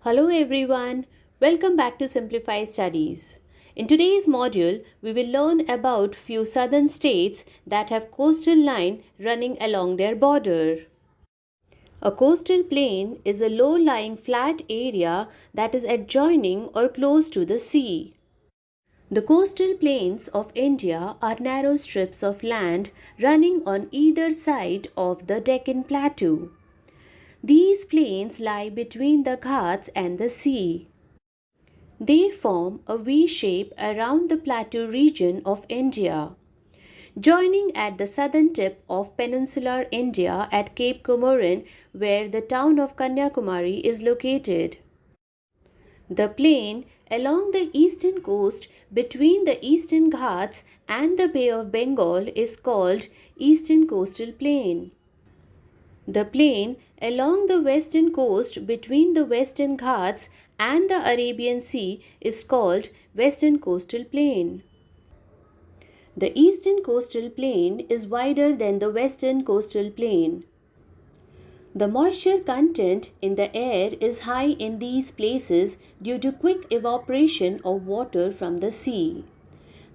Hello everyone, welcome back to Simplify Studies. In today's module, we will learn about few southern states that have coastal line running along their border. A coastal plain is a low-lying flat area that is adjoining or close to the sea. The coastal plains of India are narrow strips of land running on either side of the Deccan Plateau. These plains lie between the Ghats and the sea. They form a V shape around the plateau region of India, joining at the southern tip of peninsular India at Cape Comorin, where the town of Kanyakumari is located. The plain along the eastern coast between the Eastern Ghats and the Bay of Bengal is called Eastern Coastal Plain. The plain along the western coast between the Western Ghats and the Arabian Sea is called Western Coastal Plain. The Eastern Coastal Plain is wider than the Western Coastal Plain. The moisture content in the air is high in these places due to quick evaporation of water from the sea.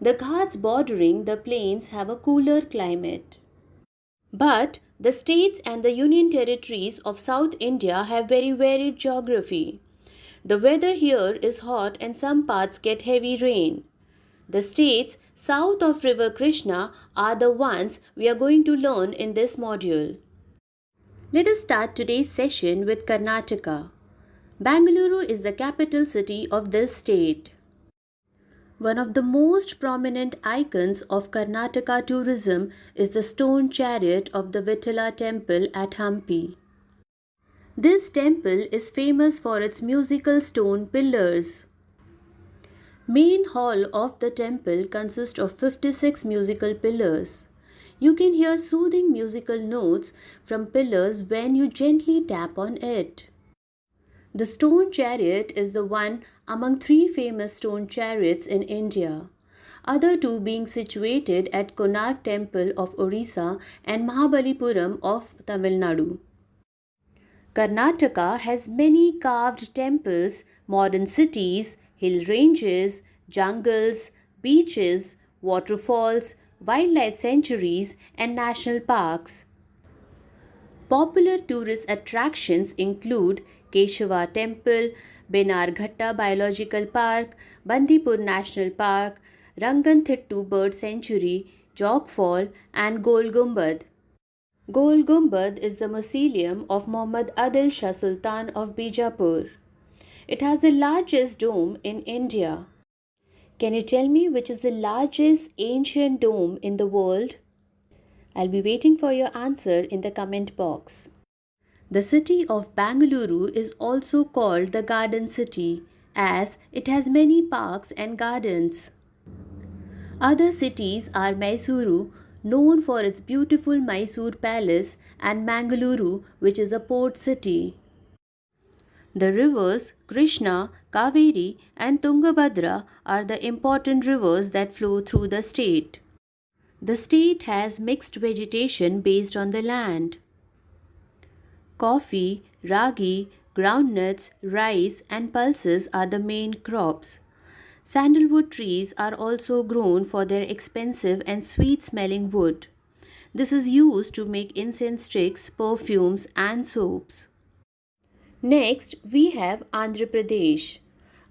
The Ghats bordering the plains have a cooler climate. But the states and the union territories of South India have very varied geography. The weather here is hot and some parts get heavy rain. The states south of River Krishna are the ones we are going to learn in this module. Let us start today's session with Karnataka. Bangalore is the capital city of this state. One of the most prominent icons of Karnataka tourism is the stone chariot of the Vitala temple at Hampi. This temple is famous for its musical stone pillars. Main hall of the temple consists of 56 musical pillars. You can hear soothing musical notes from pillars when you gently tap on it. The stone chariot is the one among three famous stone chariots in India, other two being situated at Konark Temple of Orissa and Mahabalipuram of Tamil Nadu. Karnataka has many carved temples, modern cities, hill ranges, jungles, beaches, waterfalls, wildlife sanctuaries, and national parks. Popular tourist attractions include Keshava Temple, Benarghatta Biological Park, Bandipur National Park, Ranganthittu Bird Sanctuary, Jog Fall, and Gol Gumbad. Gol Gumbad is the mausoleum of Muhammad Adil Shah Sultan of Bijapur. It has the largest dome in India. Can you tell me which is the largest ancient dome in the world? I'll be waiting for your answer in the comment box. The city of Bangalore is also called the Garden City as it has many parks and gardens. Other cities are Mysuru, known for its beautiful Mysore Palace, and Mangaluru, which is a port city. The rivers Krishna, Kaveri, and Tungabhadra are the important rivers that flow through the state. The state has mixed vegetation based on the land. Coffee, ragi, groundnuts, rice, and pulses are the main crops. Sandalwood trees are also grown for their expensive and sweet smelling wood. This is used to make incense sticks, perfumes, and soaps. Next, we have Andhra Pradesh.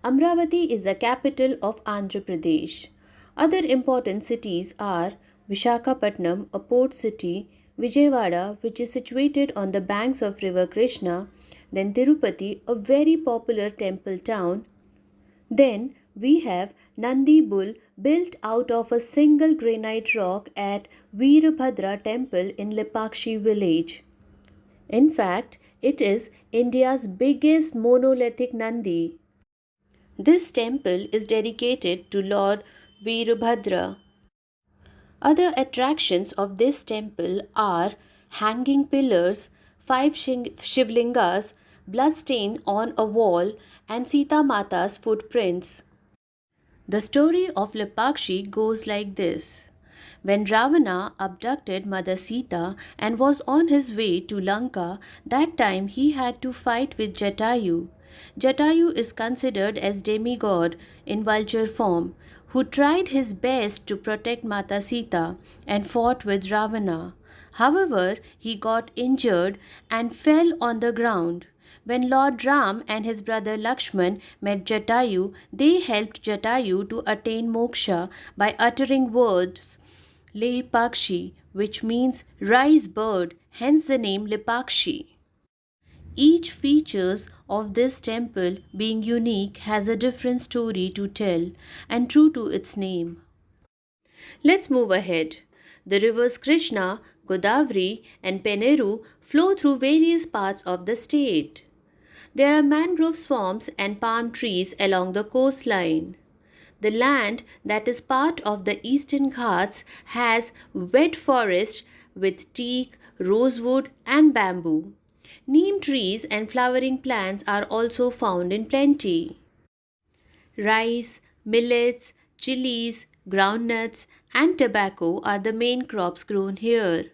Amravati is the capital of Andhra Pradesh. Other important cities are Vishakhapatnam, a port city, Vijayawada, which is situated on the banks of River Krishna, then Tirupati, a very popular temple town. Then we have Nandi Bull, built out of a single granite rock at Veerbhadra temple in Lepakshi village. In fact, it is India's biggest monolithic Nandi. This temple is dedicated to Lord Veerbhadra. Other attractions of this temple are hanging pillars, five Shivlingas, bloodstain on a wall, and Sita Mata's footprints. The story of Lepakshi goes like this. When Ravana abducted Mother Sita and was on his way to Lanka, that time he had to fight with Jatayu. Jatayu is considered as demigod in vulture form, who tried his best to protect Mata Sita and fought with Ravana. However, he got injured and fell on the ground. When Lord Ram and his brother Lakshman met Jatayu, they helped Jatayu to attain moksha by uttering words Le Pakshi, which means rise bird, hence the name Lipakshi. Each features of this temple being unique has a different story to tell and true to its name. Let's move ahead. The rivers Krishna, Godavari, and Peneru flow through various parts of the state. There are mangrove swamps and palm trees along the coastline. The land that is part of the Eastern Ghats has wet forest with teak, rosewood, and bamboo. Neem trees and flowering plants are also found in plenty. Rice, millets, chilies, groundnuts, and tobacco are the main crops grown here.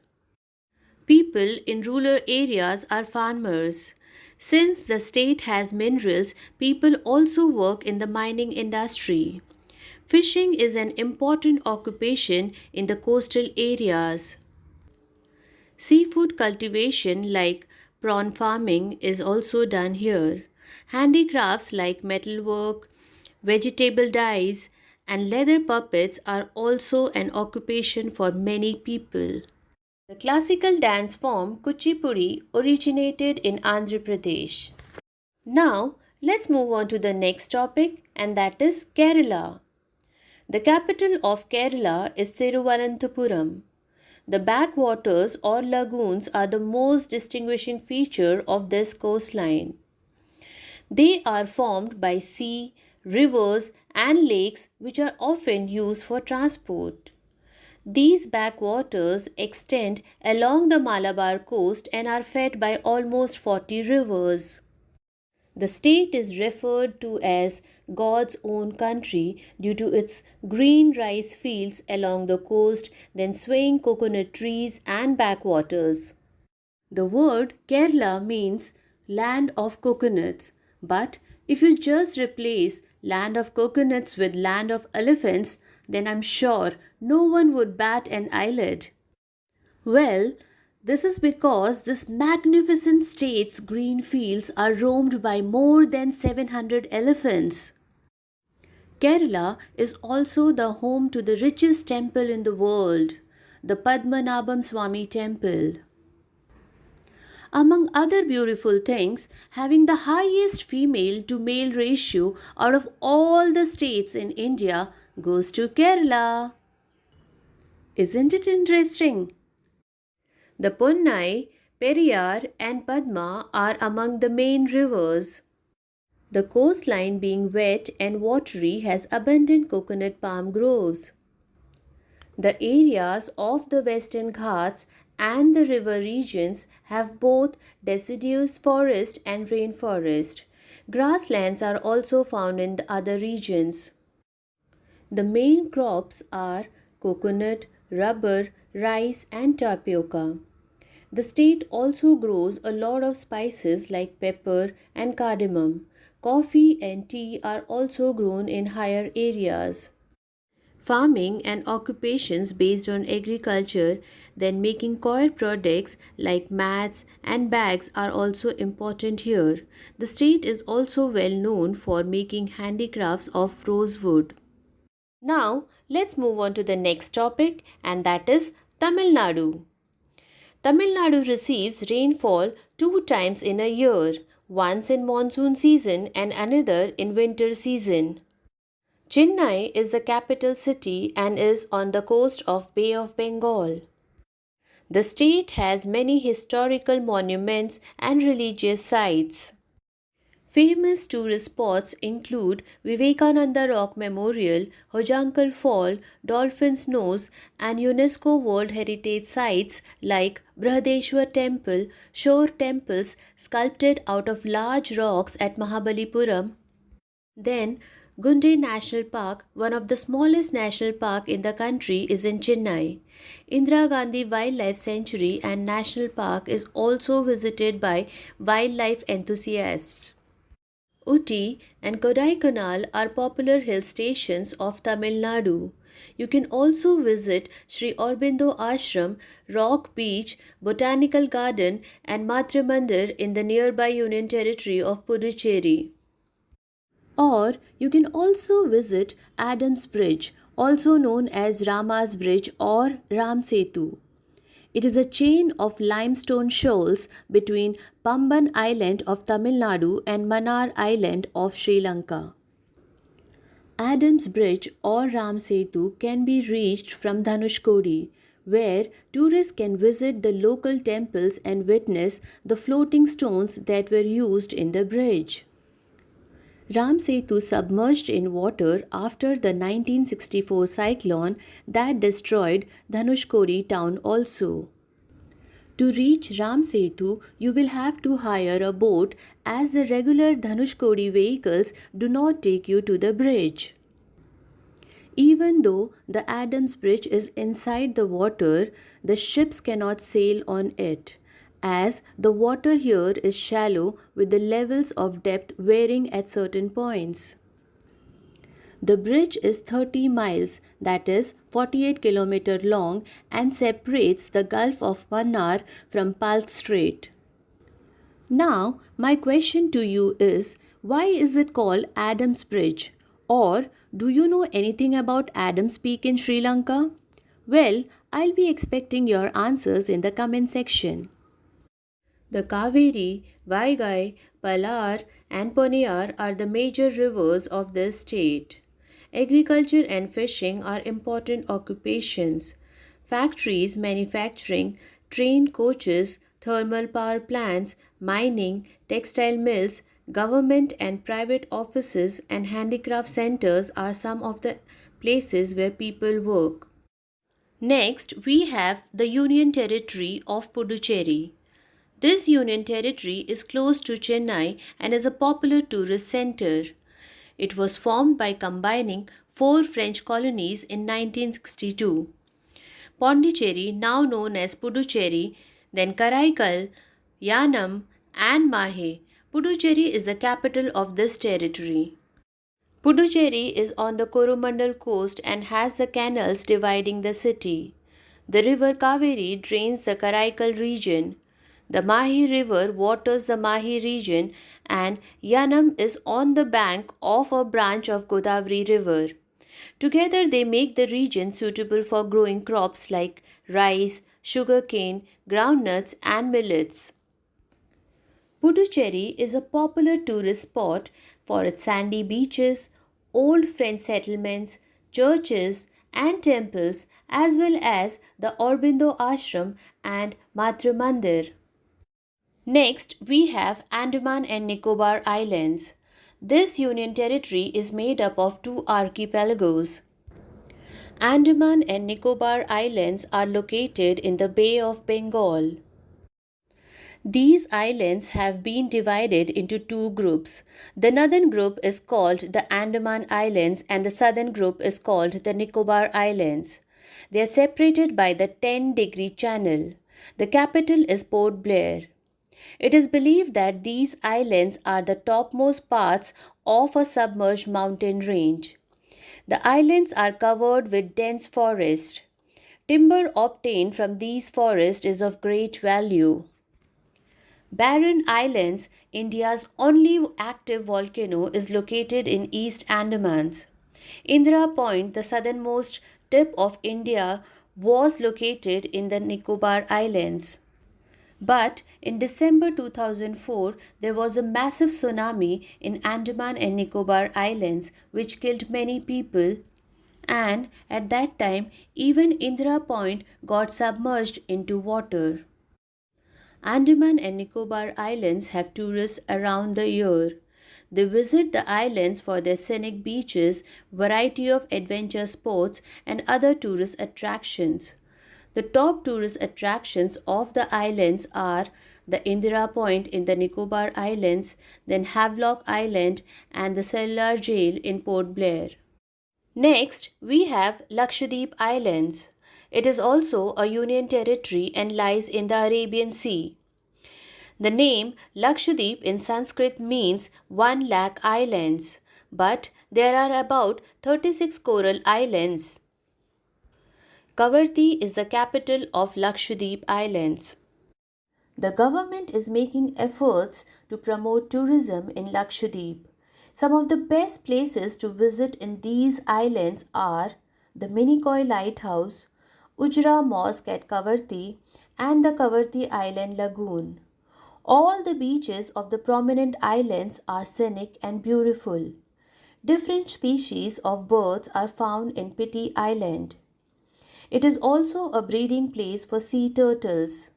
People in rural areas are farmers. Since the state has minerals, people also work in the mining industry. Fishing is an important occupation in the coastal areas. Seafood cultivation, like prawn farming, is also done here. Handicrafts like metalwork, vegetable dyes, and leather puppets are also an occupation for many people. The classical dance form Kuchipudi originated in Andhra Pradesh. Now, let's move on to the next topic, and that is Kerala. The capital of Kerala is Thiruvananthapuram. The backwaters or lagoons are the most distinguishing feature of this coastline. They are formed by sea, rivers, and lakes which are often used for transport. These backwaters extend along the Malabar coast and are fed by almost 40 rivers. The state is referred to as God's own country due to its green rice fields along the coast, then swaying coconut trees and backwaters. The word Kerala means land of coconuts, but if you just replace land of coconuts with land of elephants, then I'm sure no one would bat an eyelid. Well, this is because this magnificent state's green fields are roamed by more than 700 elephants. Kerala is also the home to the richest temple in the world, the Padmanabham Swami Temple. Among other beautiful things, having the highest female to male ratio out of all the states in India goes to Kerala. Isn't it interesting? The Ponnai, Periyar, and Padma are among the main rivers. The coastline, being wet and watery, has abundant coconut palm groves. The areas of the Western Ghats and the river regions have both deciduous forest and rainforest. Grasslands are also found in the other regions. The main crops are coconut, rubber, rice, and tapioca. The state also grows a lot of spices like pepper and cardamom. Coffee and tea are also grown in higher areas. Farming and occupations based on agriculture, then making coir products like mats and bags are also important here. The state is also well known for making handicrafts of rosewood. Now, let's move on to the next topic, and that is Tamil Nadu. Tamil Nadu receives rainfall 2 times in a year, once in monsoon season and another in winter season. Chennai is the capital city and is on the coast of Bay of Bengal. The state has many historical monuments and religious sites. Famous tourist spots include Vivekananda Rock Memorial, Hojankal Fall, Dolphin's Nose, and UNESCO World Heritage Sites like Brihadeshwar Temple, shore temples sculpted out of large rocks at Mahabalipuram. Then, Gunde National Park, one of the smallest national park in the country, is in Chennai. Indira Gandhi Wildlife Sanctuary and National Park is also visited by wildlife enthusiasts. Uti and Kodaikanal are popular hill stations of Tamil Nadu. You can also visit Sri Aurobindo Ashram, Rock Beach, Botanical Garden, and Matra Mandir in the nearby Union Territory of Puducherry. Or you can also visit Adams Bridge, also known as Rama's Bridge or Ram Setu. It is a chain of limestone shoals between Pamban Island of Tamil Nadu and Mannar Island of Sri Lanka. Adams Bridge or Ram Setu can be reached from Dhanushkodi, where tourists can visit the local temples and witness the floating stones that were used in the bridge. Ram Setu submerged in water after the 1964 cyclone that destroyed Dhanushkodi town also. To reach Ram Setu, you will have to hire a boat as the regular Dhanushkodi vehicles do not take you to the bridge. Even though the Adams Bridge is inside the water, the ships cannot sail on it, as the water here is shallow with the levels of depth varying at certain points. The bridge is 30 miles, that is 48 km long, and separates the Gulf of Mannar from Palk Strait. Now, my question to you is, why is it called Adams Bridge? Or do you know anything about Adams Peak in Sri Lanka? Well, I'll be expecting your answers in the comment section. The Kaveri, Vaigai, Palar, and Poniyar are the major rivers of this state. Agriculture and fishing are important occupations. Factories, manufacturing, train coaches, thermal power plants, mining, textile mills, government and private offices, and handicraft centers are some of the places where people work. Next, we have the Union Territory of Puducherry. This union territory is close to Chennai and is a popular tourist center. It was formed by combining four French colonies in 1962. Pondicherry, now known as Puducherry, then Karaikal, Yanam, and Mahe. Puducherry is the capital of this territory. Puducherry is on the Coromandel coast and has the canals dividing the city. The river Kaveri drains the Karaikal region. The Mahi River waters the Mahi region, and Yanam is on the bank of a branch of Godavari River. Together they make the region suitable for growing crops like rice, sugarcane, groundnuts, and millets. Puducherry is a popular tourist spot for its sandy beaches, old French settlements, churches, and temples, as well as the Aurobindo Ashram and Matra Mandir. Next, we have Andaman and Nicobar Islands. This union territory is made up of two archipelagos. Andaman and Nicobar Islands are located in the Bay of Bengal. These islands have been divided into two groups. The northern group is called the Andaman Islands and the southern group is called the Nicobar Islands. They are separated by the 10-degree channel. The capital is Port Blair. It is believed that these islands are the topmost parts of a submerged mountain range. The islands are covered with dense forest. Timber obtained from these forests is of great value. Barren Islands, India's only active volcano, is located in East Andamans. Indira Point, the southernmost tip of India, was located in the Nicobar Islands. But in December 2004, there was a massive tsunami in Andaman and Nicobar Islands which killed many people, and at that time even Indira Point got submerged into water. Andaman and Nicobar Islands have tourists around the year. They visit the islands for their scenic beaches, variety of adventure sports, and other tourist attractions. The top tourist attractions of the islands are the Indira Point in the Nicobar Islands, then Havelock Island, and the Cellular Jail in Port Blair. Next, we have Lakshadweep Islands. It is also a union territory and lies in the Arabian Sea. The name Lakshadweep in Sanskrit means 1 lakh islands, but there are about 36 coral islands. Kavaratti is the capital of Lakshadweep Islands. The government is making efforts to promote tourism in Lakshadweep. Some of the best places to visit in these islands are the Minikoi Lighthouse, Ujra Mosque at Kavaratti, and the Kavaratti Island Lagoon. All the beaches of the prominent islands are scenic and beautiful. Different species of birds are found in Piti Island. It is also a breeding place for sea turtles.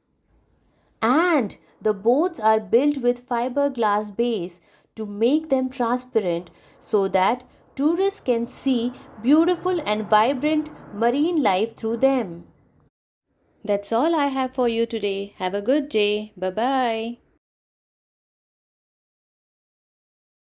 And the boats are built with fiberglass base to make them transparent so that tourists can see beautiful and vibrant marine life through them. That's all I have for you today. Have a good day. Bye bye.